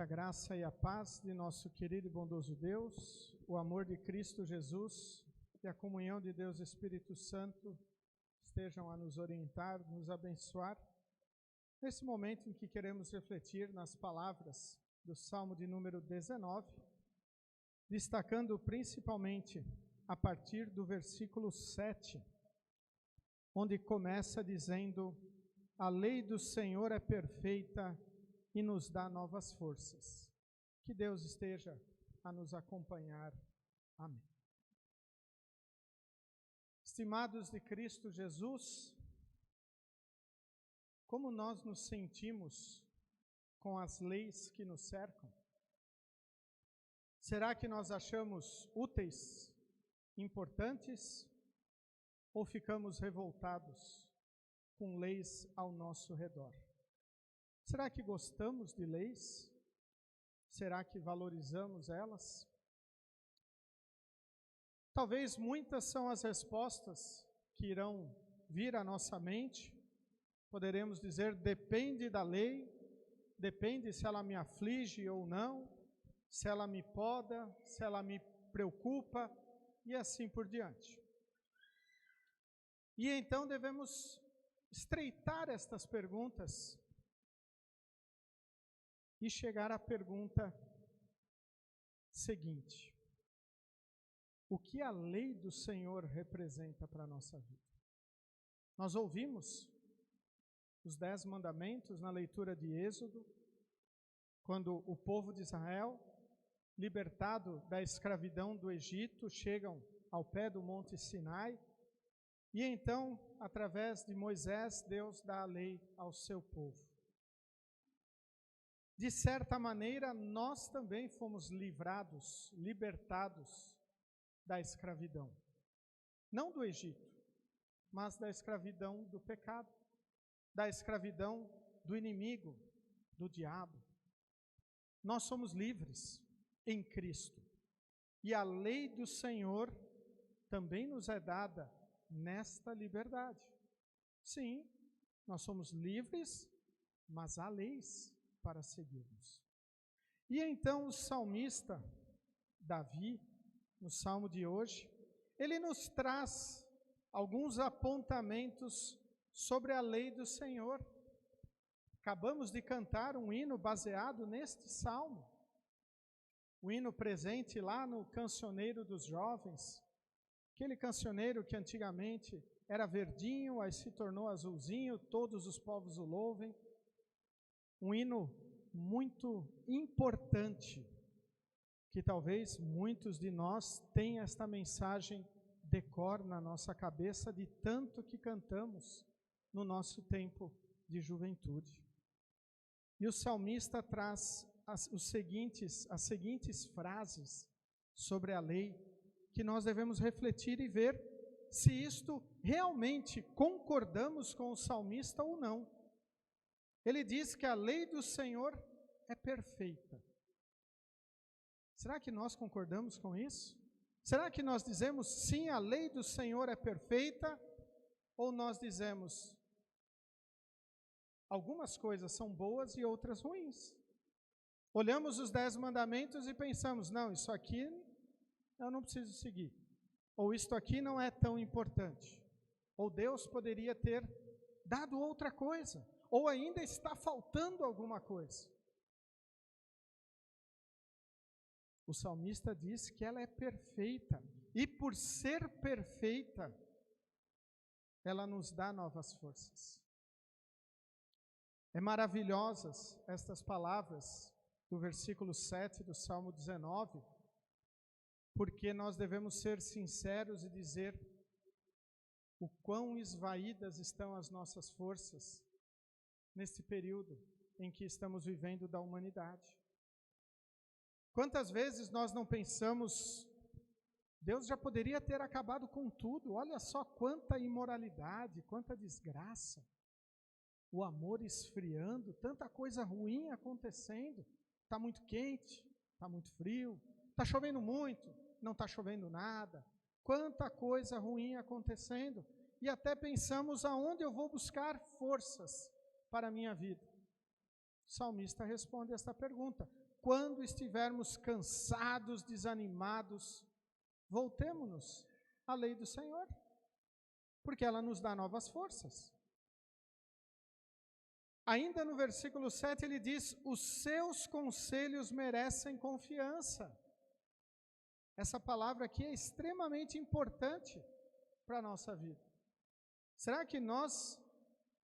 a graça e a paz de nosso querido e bondoso Deus, o amor de Cristo Jesus e a comunhão de Deus Espírito Santo estejam a nos orientar, nos abençoar, nesse momento em que queremos refletir nas palavras do Salmo de número 19, destacando principalmente a partir do versículo 7, onde começa dizendo: a lei do Senhor é perfeita e nos dá novas forças. Que Deus esteja a nos acompanhar. Amém. Estimados de Cristo Jesus, como nós nos sentimos com as leis que nos cercam? Será que nós achamos úteis, importantes, ou ficamos revoltados com leis ao nosso redor? Será que gostamos de leis? Será que valorizamos elas? Talvez muitas são as respostas que irão vir à nossa mente. Poderemos dizer: depende da lei, depende se ela me aflige ou não, se ela me poda, se ela me preocupa, e assim por diante. E então devemos estreitar estas perguntas e chegar à pergunta seguinte: o que a lei do Senhor representa para a nossa vida? Nós ouvimos os 10 mandamentos na leitura de Êxodo, quando o povo de Israel, libertado da escravidão do Egito, chegam ao pé do Monte Sinai, e então, através de Moisés, Deus dá a lei ao seu povo. De certa maneira, nós também fomos livrados, libertados da escravidão. Não do Egito, mas da escravidão do pecado, da escravidão do inimigo, do diabo. Nós somos livres em Cristo. E a lei do Senhor também nos é dada nesta liberdade. Sim, nós somos livres, mas há leis para seguirmos. E então o salmista Davi, no salmo de hoje, ele nos traz alguns apontamentos sobre a lei do Senhor. Acabamos de cantar um hino baseado neste salmo, o hino presente lá no Cancioneiro dos Jovens, aquele cancioneiro que antigamente era verdinho, aí se tornou azulzinho, todos os povos o louvem. Um hino muito importante, que talvez muitos de nós tenham esta mensagem de cor na nossa cabeça, de tanto que cantamos no nosso tempo de juventude. E o salmista traz as seguintes frases sobre a lei, que nós devemos refletir e ver se isto realmente concordamos com o salmista ou não. Ele diz que a lei do Senhor é perfeita. Será que nós concordamos com isso? Será que nós dizemos sim, a lei do Senhor é perfeita? Ou nós dizemos algumas coisas são boas e outras ruins? Olhamos os 10 mandamentos e pensamos: não, isso aqui eu não preciso seguir. Ou isto aqui não é tão importante. Ou Deus poderia ter dado outra coisa. Ou ainda está faltando alguma coisa. O salmista diz que ela é perfeita, e por ser perfeita, ela nos dá novas forças. É maravilhosas estas palavras do versículo 7 do Salmo 19, porque nós devemos ser sinceros e dizer o quão esvaídas estão as nossas forças neste período em que estamos vivendo da humanidade. Quantas vezes nós não pensamos: Deus já poderia ter acabado com tudo, olha só quanta imoralidade, quanta desgraça, o amor esfriando, tanta coisa ruim acontecendo, está muito quente, está muito frio, está chovendo muito, não está chovendo nada, quanta coisa ruim acontecendo, e até pensamos: aonde eu vou buscar forças para a minha vida? salmista responde esta pergunta: quando estivermos cansados, desanimados, voltemo-nos à lei do Senhor, porque ela nos dá novas forças. Ainda no versículo 7 ele diz: os seus conselhos merecem confiança. Essa palavra aqui é extremamente importante para a nossa vida. Será que nós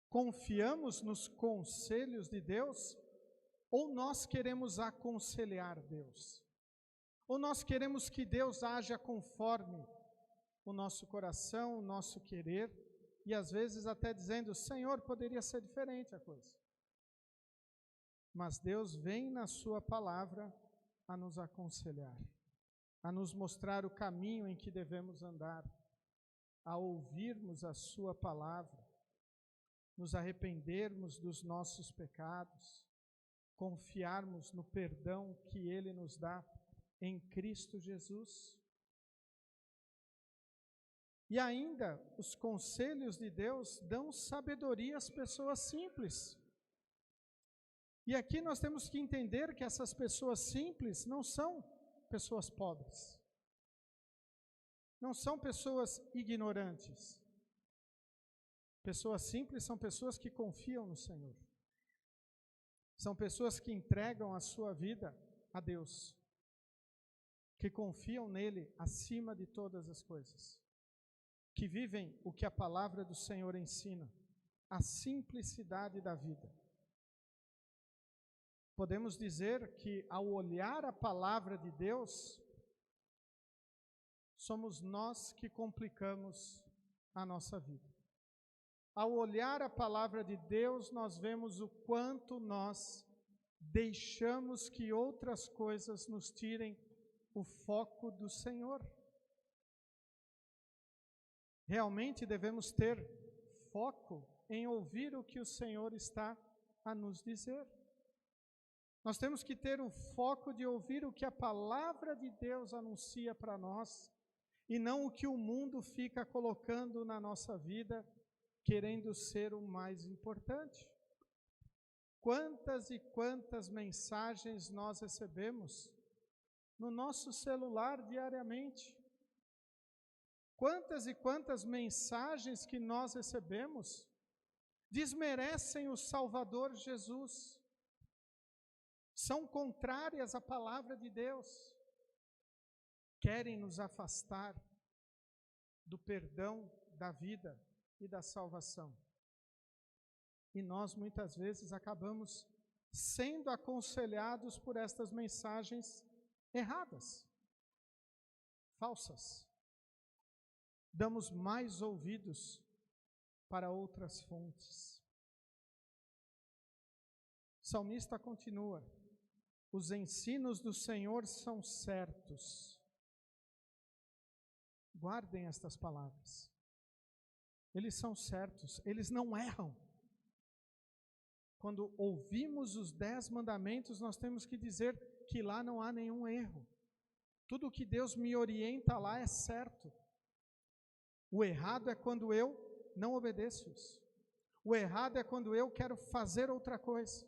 confiamos nos conselhos de Deus? Ou nós queremos aconselhar Deus? Ou nós queremos que Deus haja conforme o nosso coração, o nosso querer, e às vezes até dizendo: Senhor, poderia ser diferente a coisa. Mas Deus vem na sua palavra a nos aconselhar, a nos mostrar o caminho em que devemos andar, a ouvirmos a sua palavra, nos arrependermos dos nossos pecados, confiarmos no perdão que Ele nos dá em Cristo Jesus. E ainda, os conselhos de Deus dão sabedoria às pessoas simples. E aqui nós temos que entender que essas pessoas simples não são pessoas pobres, não são pessoas ignorantes. Pessoas simples são pessoas que confiam no Senhor. São pessoas que entregam a sua vida a Deus, que confiam nele acima de todas as coisas, que vivem o que a palavra do Senhor ensina, a simplicidade da vida. Podemos dizer que, ao olhar a palavra de Deus, somos nós que complicamos a nossa vida. Ao olhar a palavra de Deus, nós vemos o quanto nós deixamos que outras coisas nos tirem o foco do Senhor. Realmente devemos ter foco em ouvir o que o Senhor está a nos dizer. Nós temos que ter o foco de ouvir o que a palavra de Deus anuncia para nós, e não o que o mundo fica colocando na nossa vida, querendo ser o mais importante. Quantas e quantas mensagens nós recebemos no nosso celular diariamente? Quantas e quantas mensagens que nós recebemos desmerecem o Salvador Jesus, são contrárias à palavra de Deus, querem nos afastar do perdão, da vida e da salvação. E nós muitas vezes acabamos sendo aconselhados por estas mensagens erradas, falsas. Damos mais ouvidos para outras fontes. O salmista continua: os ensinos do Senhor são certos. Guardem estas palavras. Eles são certos, eles não erram. Quando ouvimos os 10 mandamentos, nós temos que dizer que lá não há nenhum erro. Tudo o que Deus me orienta lá é certo. O errado é quando eu não obedeço-os. O errado é quando eu quero fazer outra coisa.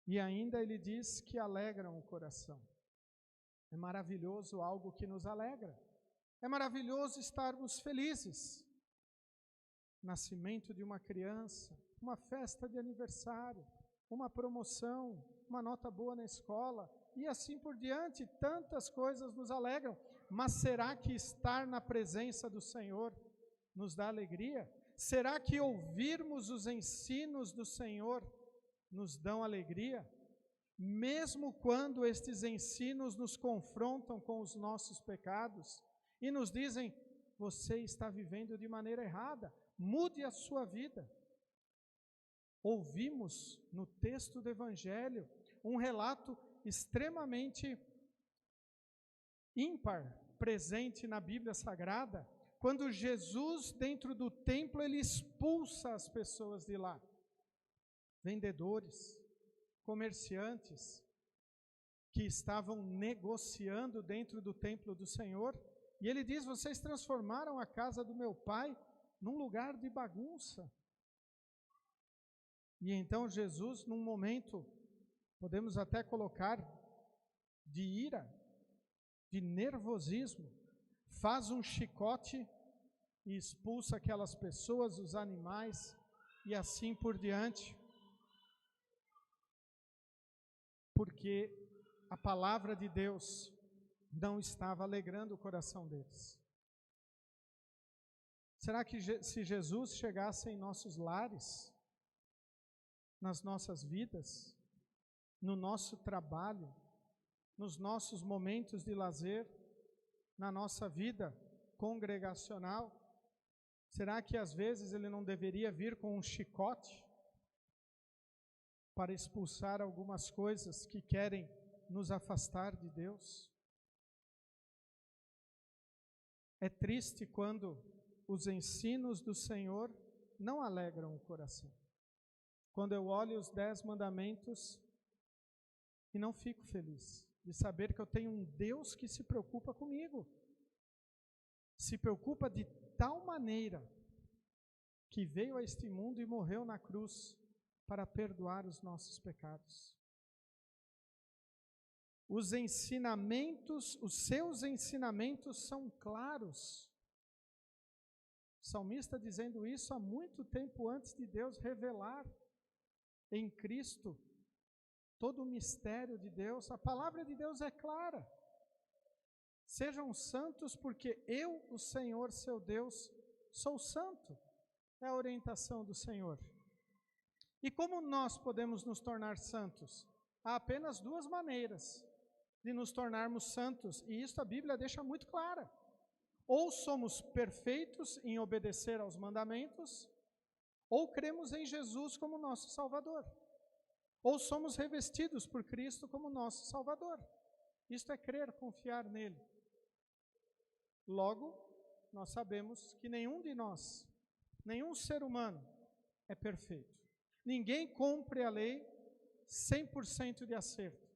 E ainda ele diz que alegram o coração. É maravilhoso algo que nos alegra. É maravilhoso estarmos felizes. Nascimento de uma criança, uma festa de aniversário, uma promoção, uma nota boa na escola, e assim por diante, tantas coisas nos alegram. Mas será que estar na presença do Senhor nos dá alegria? Será que ouvirmos os ensinos do Senhor nos dão alegria? Mesmo quando estes ensinos nos confrontam com os nossos pecados e nos dizem: você está vivendo de maneira errada, mude a sua vida. Ouvimos no texto do Evangelho um relato extremamente ímpar, presente na Bíblia Sagrada, quando Jesus, dentro do templo, ele expulsa as pessoas de lá. Vendedores, comerciantes, que estavam negociando dentro do templo do Senhor, e ele diz: vocês transformaram a casa do meu pai num lugar de bagunça. E então Jesus, num momento, podemos até colocar de ira, de nervosismo, faz um chicote e expulsa aquelas pessoas, os animais e assim por diante. Porque a palavra de Deus não estava alegrando o coração deles. Será que se Jesus chegasse em nossos lares, nas nossas vidas, no nosso trabalho, nos nossos momentos de lazer, na nossa vida congregacional, será que às vezes ele não deveria vir com um chicote para expulsar algumas coisas que querem nos afastar de Deus? É triste quando os ensinos do Senhor não alegram o coração. Quando eu olho os 10 mandamentos e não fico feliz de saber que eu tenho um Deus que se preocupa comigo. Se preocupa de tal maneira que veio a este mundo e morreu na cruz para perdoar os nossos pecados. Os seus ensinamentos são claros. O salmista dizendo isso há muito tempo antes de Deus revelar em Cristo todo o mistério de Deus. A palavra de Deus é clara. Sejam santos porque eu, o Senhor, seu Deus, sou santo. É a orientação do Senhor. E como nós podemos nos tornar santos? Há apenas 2 maneiras de nos tornarmos santos, e isso a Bíblia deixa muito clara. Ou somos perfeitos em obedecer aos mandamentos, ou cremos em Jesus como nosso Salvador. Ou somos revestidos por Cristo como nosso Salvador. Isto é crer, confiar nele. Logo, nós sabemos que nenhum de nós, nenhum ser humano é perfeito. Ninguém cumpre a lei 100% de acerto.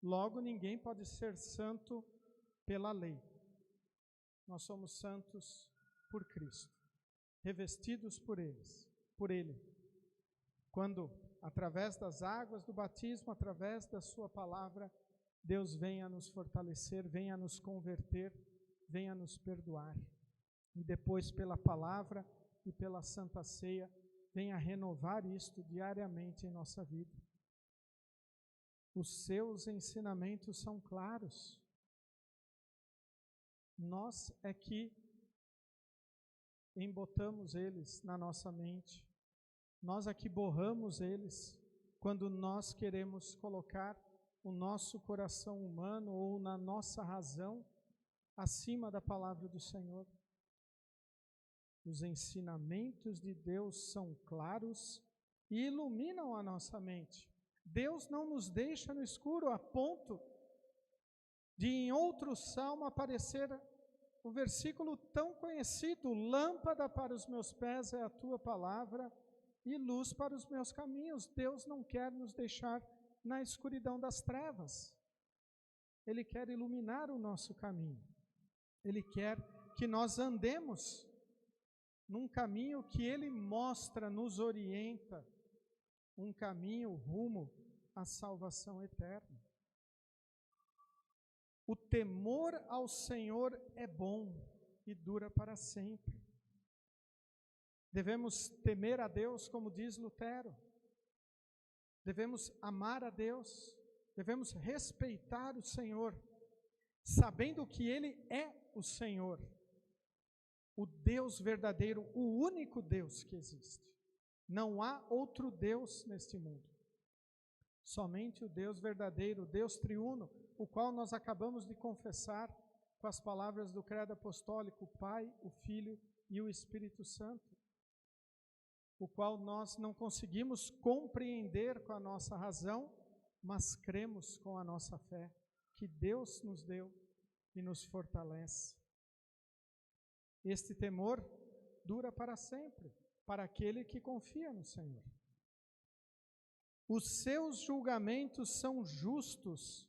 Logo, ninguém pode ser santo pela lei. Nós somos santos por Cristo, revestidos por Ele. Quando, através das águas do batismo, através da sua palavra, Deus venha nos fortalecer, venha nos converter, venha nos perdoar. E depois, pela palavra e pela Santa Ceia, venha renovar isto diariamente em nossa vida. Os seus ensinamentos são claros. Nós é que embotamos eles na nossa mente. Nós é que borramos eles quando nós queremos colocar o nosso coração humano ou na nossa razão acima da palavra do Senhor. Os ensinamentos de Deus são claros e iluminam a nossa mente. Deus não nos deixa no escuro a ponto de em outro salmo aparecer o versículo tão conhecido: lâmpada para os meus pés é a tua palavra e luz para os meus caminhos. Deus não quer nos deixar na escuridão das trevas. Ele quer iluminar o nosso caminho. Ele quer que nós andemos num caminho que Ele mostra, nos orienta, um caminho rumo à salvação eterna. O temor ao Senhor é bom e dura para sempre. Devemos temer a Deus, como diz Lutero. Devemos amar a Deus, devemos respeitar o Senhor, sabendo que Ele é o Senhor, o Deus verdadeiro, o único Deus que existe. Não há outro Deus neste mundo. Somente o Deus verdadeiro, o Deus triuno, o qual nós acabamos de confessar com as palavras do credo apostólico, o Pai, o Filho e o Espírito Santo, o qual nós não conseguimos compreender com a nossa razão, mas cremos com a nossa fé, que Deus nos deu e nos fortalece. Este temor dura para sempre, para aquele que confia no Senhor. Os seus julgamentos são justos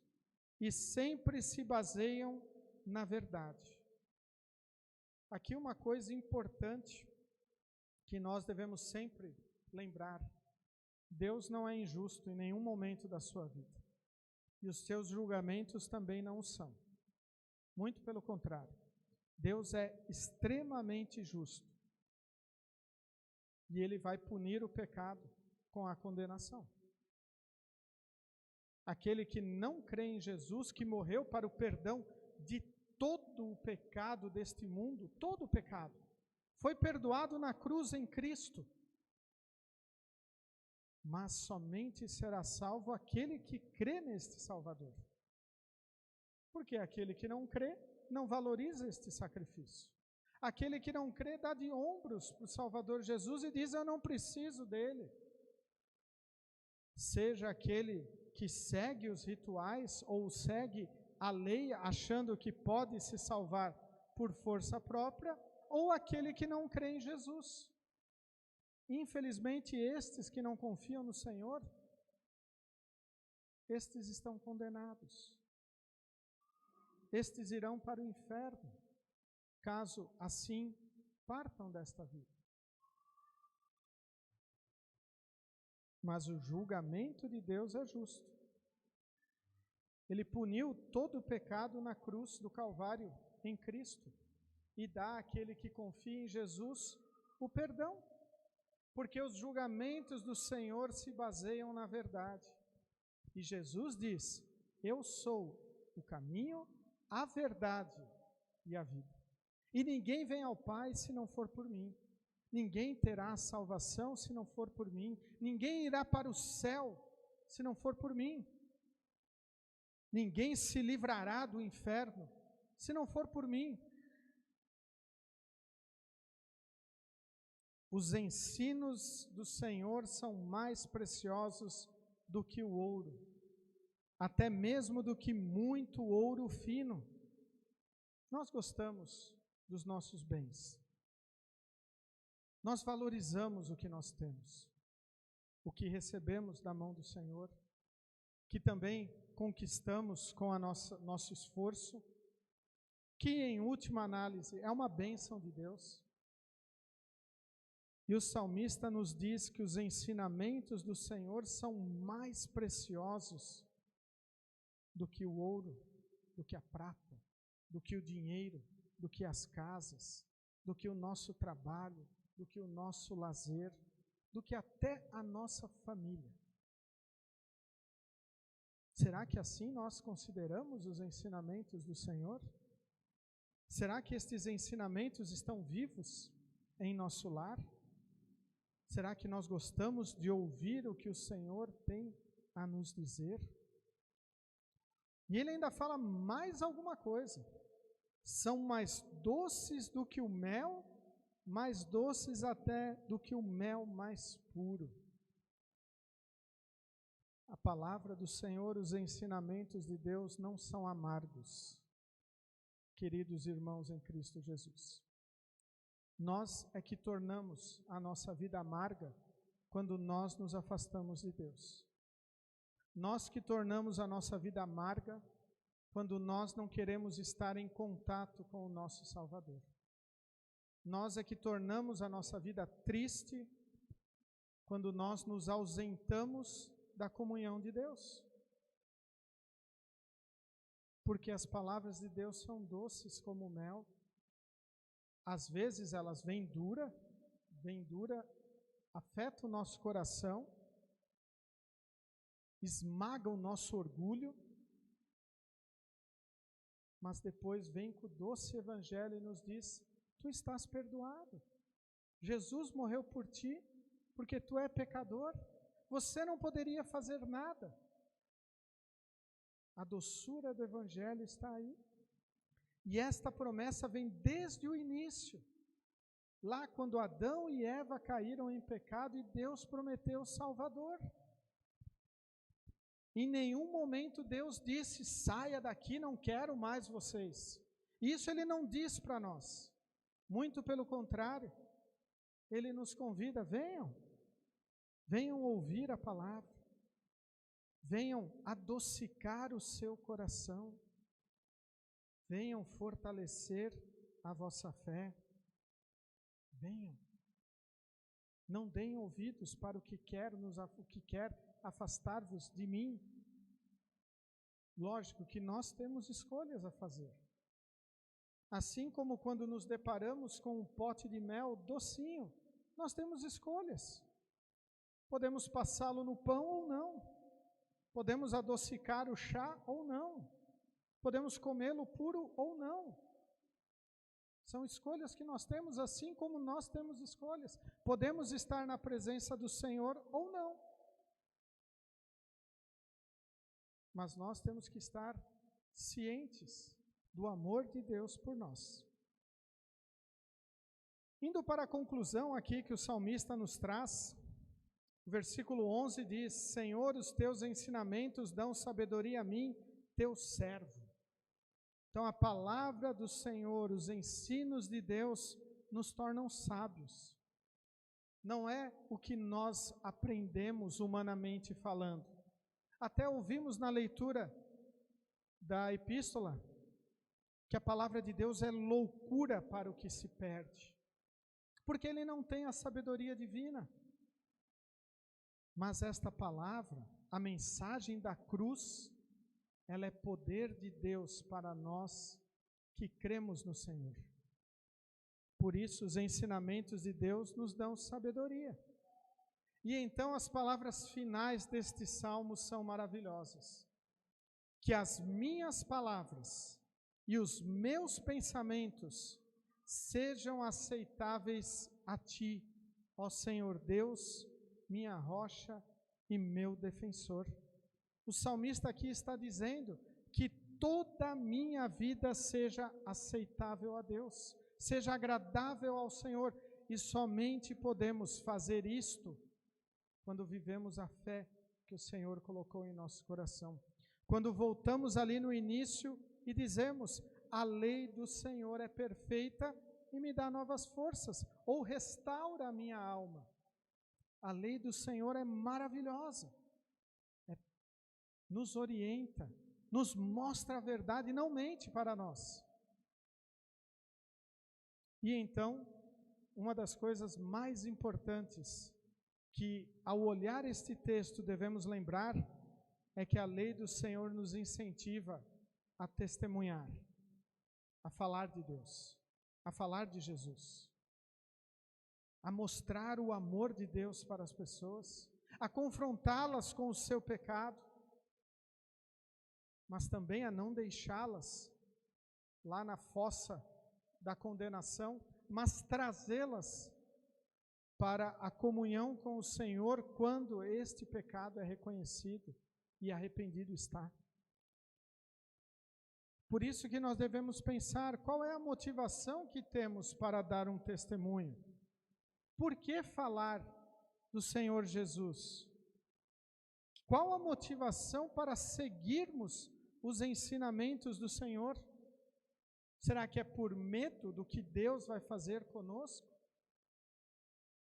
e sempre se baseiam na verdade. Aqui uma coisa importante que nós devemos sempre lembrar. Deus não é injusto em nenhum momento da sua vida. E os seus julgamentos também não o são. Muito pelo contrário. Deus é extremamente justo. E Ele vai punir o pecado com a condenação. Aquele que não crê em Jesus, que morreu para o perdão de todo o pecado deste mundo, todo o pecado, foi perdoado na cruz em Cristo. Mas somente será salvo aquele que crê neste Salvador. Porque aquele que não crê, não valoriza este sacrifício. Aquele que não crê dá de ombros para o Salvador Jesus e diz: eu não preciso dele. Seja aquele que segue os rituais ou segue a lei achando que pode se salvar por força própria, ou aquele que não crê em Jesus. Infelizmente, estes que não confiam no Senhor, estes estão condenados. Estes irão para o inferno, caso assim partam desta vida. Mas o julgamento de Deus é justo. Ele puniu todo o pecado na cruz do Calvário em Cristo e dá àquele que confia em Jesus o perdão, porque os julgamentos do Senhor se baseiam na verdade. E Jesus diz: eu sou o caminho, a verdade e a vida. E ninguém vem ao Pai se não for por mim. Ninguém terá salvação se não for por mim. Ninguém irá para o céu se não for por mim. Ninguém se livrará do inferno se não for por mim. Os ensinos do Senhor são mais preciosos do que o ouro, até mesmo do que muito ouro fino. Nós gostamos dos nossos bens. Nós valorizamos o que nós temos, o que recebemos da mão do Senhor, que também conquistamos com a nosso esforço, que em última análise é uma bênção de Deus. E o salmista nos diz que os ensinamentos do Senhor são mais preciosos do que o ouro, do que a prata, do que o dinheiro, do que as casas, do que o nosso trabalho, do que o nosso lazer, do que até a nossa família. Será que assim nós consideramos os ensinamentos do Senhor? Será que estes ensinamentos estão vivos em nosso lar? Será que nós gostamos de ouvir o que o Senhor tem a nos dizer? E ele ainda fala mais alguma coisa. São mais doces do que o mel, mais doces até do que o mel mais puro. A palavra do Senhor, os ensinamentos de Deus não são amargos, queridos irmãos em Cristo Jesus. Nós é que tornamos a nossa vida amarga quando nós nos afastamos de Deus. Nós que tornamos a nossa vida amarga quando nós não queremos estar em contato com o nosso Salvador. Nós é que tornamos a nossa vida triste quando nós nos ausentamos da comunhão de Deus. Porque as palavras de Deus são doces como mel. Às vezes elas vêm dura, afeta o nosso coração, esmaga o nosso orgulho, mas depois vem com o doce evangelho e nos diz: tu estás perdoado. Jesus morreu por ti, porque tu é pecador. Você não poderia fazer nada. A doçura do evangelho está aí. E esta promessa vem desde o início. Lá quando Adão e Eva caíram em pecado e Deus prometeu o Salvador. Em nenhum momento Deus disse: saia daqui, não quero mais vocês. Isso Ele não diz para nós. Muito pelo contrário, Ele nos convida: venham ouvir a palavra, venham adocicar o seu coração, venham fortalecer a vossa fé, venham. Não deem ouvidos para o que quer afastar-vos de mim. Lógico que nós temos escolhas a fazer. Assim como quando nos deparamos com um pote de mel docinho, nós temos escolhas. Podemos passá-lo no pão ou não. Podemos adocicar o chá ou não. Podemos comê-lo puro ou não. São escolhas que nós temos, assim como nós temos escolhas. Podemos estar na presença do Senhor ou não. Mas nós temos que estar cientes do amor de Deus por nós. Indo para a conclusão aqui que o salmista nos traz, o versículo 11 diz: Senhor, os teus ensinamentos dão sabedoria a mim, teu servo. Então a palavra do Senhor, os ensinos de Deus nos tornam sábios. Não é o que nós aprendemos humanamente falando. Até ouvimos na leitura da epístola que a palavra de Deus é loucura para o que se perde, porque ele não tem a sabedoria divina. Mas esta palavra, a mensagem da cruz, ela é poder de Deus para nós que cremos no Senhor. Por isso, os ensinamentos de Deus nos dão sabedoria. E então as palavras finais deste salmo são maravilhosas. Que as minhas palavras e os meus pensamentos sejam aceitáveis a Ti, ó Senhor Deus, minha rocha e meu defensor. O salmista aqui está dizendo que toda a minha vida seja aceitável a Deus, seja agradável ao Senhor, e somente podemos fazer isto quando vivemos a fé que o Senhor colocou em nosso coração. Quando voltamos ali no início e dizemos: a lei do Senhor é perfeita e me dá novas forças, ou restaura a minha alma. A lei do Senhor é maravilhosa, nos orienta, nos mostra a verdade e não mente para nós. E então, uma das coisas mais importantes que, ao olhar este texto, devemos lembrar é que a lei do Senhor nos incentiva a testemunhar, a falar de Deus, a falar de Jesus, a mostrar o amor de Deus para as pessoas, a confrontá-las com o seu pecado, mas também a não deixá-las lá na fossa da condenação, mas trazê-las para a comunhão com o Senhor quando este pecado é reconhecido e arrependido está. Por isso que nós devemos pensar qual é a motivação que temos para dar um testemunho. Por que falar do Senhor Jesus? Qual a motivação para seguirmos os ensinamentos do Senhor? Será que é por medo do que Deus vai fazer conosco?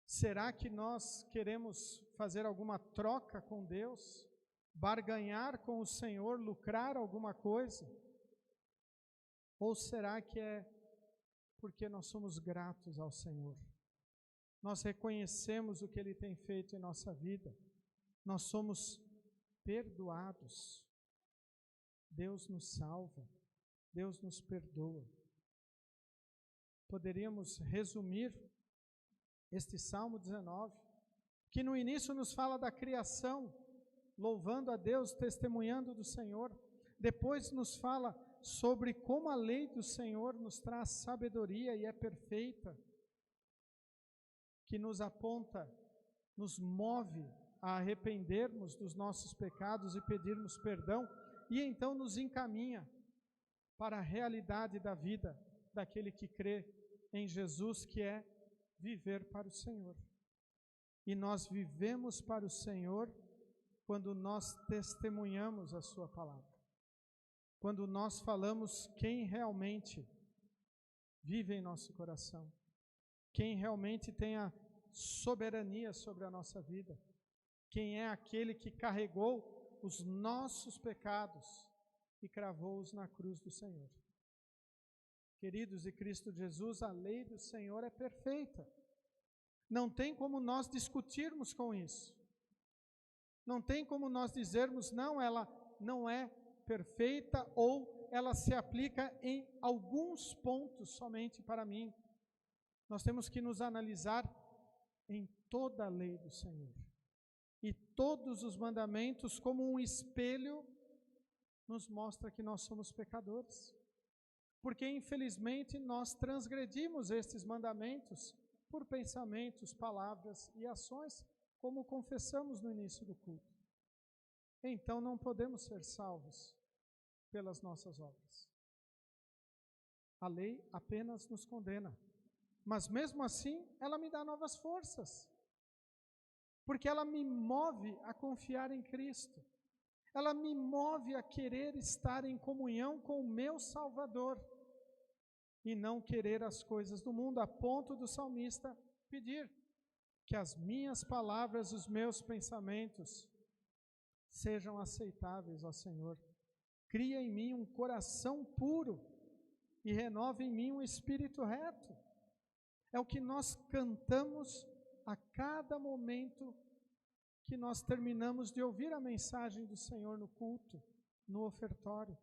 Será que nós queremos fazer alguma troca com Deus? Barganhar com o Senhor, lucrar alguma coisa? Ou será que é porque nós somos gratos ao Senhor? Nós reconhecemos o que Ele tem feito em nossa vida. Nós somos perdoados. Deus nos salva. Deus nos perdoa. Poderíamos resumir este Salmo 19, que no início nos fala da criação, louvando a Deus, testemunhando do Senhor. Depois nos fala sobre como a lei do Senhor nos traz sabedoria e é perfeita, que nos aponta, nos move a arrependermos dos nossos pecados e pedirmos perdão, e então nos encaminha para a realidade da vida daquele que crê em Jesus, que é viver para o Senhor. E nós vivemos para o Senhor quando nós testemunhamos a sua palavra. Quando nós falamos quem realmente vive em nosso coração, quem realmente tem a soberania sobre a nossa vida, quem é aquele que carregou os nossos pecados e cravou-os na cruz do Senhor. Queridos, em Cristo Jesus, a lei do Senhor é perfeita. Não tem como nós discutirmos com isso. Não tem como nós dizermos, não, ela não é perfeita ou ela se aplica em alguns pontos somente para mim. Nós temos que nos analisar em toda a lei do Senhor. E todos os mandamentos, como um espelho, nos mostra que nós somos pecadores. Porque, infelizmente, nós transgredimos estes mandamentos por pensamentos, palavras e ações, como confessamos no início do culto. Então, não podemos ser salvos pelas nossas obras. A lei apenas nos condena. Mas, mesmo assim, ela me dá novas forças. Porque ela me move a confiar em Cristo. Ela me move a querer estar em comunhão com o meu Salvador e não querer as coisas do mundo, a ponto do salmista pedir que as minhas palavras, os meus pensamentos sejam aceitáveis ao Senhor. Cria em mim um coração puro e renova em mim um espírito reto. É o que nós cantamos a cada momento que nós terminamos de ouvir a mensagem do Senhor no culto, no ofertório.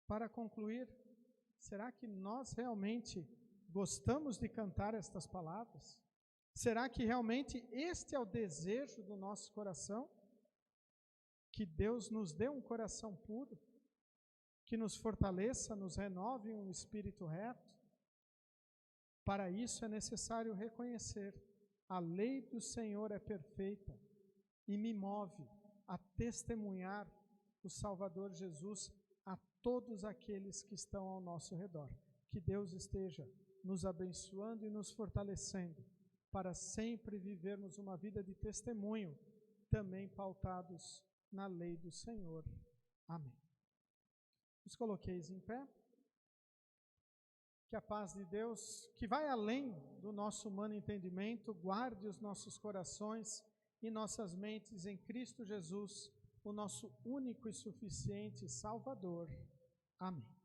Para concluir, será que nós realmente gostamos de cantar estas palavras? Será que realmente este é o desejo do nosso coração? Que Deus nos dê um coração puro, que nos fortaleça, nos renove um espírito reto? Para isso é necessário reconhecer: a lei do Senhor é perfeita e me move a testemunhar o Salvador Jesus a todos aqueles que estão ao nosso redor. Que Deus esteja nos abençoando e nos fortalecendo para sempre vivermos uma vida de testemunho, também pautados na lei do Senhor. Amém. Os coloqueis em pé. Que a paz de Deus, que vai além do nosso humano entendimento, guarde os nossos corações e nossas mentes em Cristo Jesus, o nosso único e suficiente Salvador. Amém.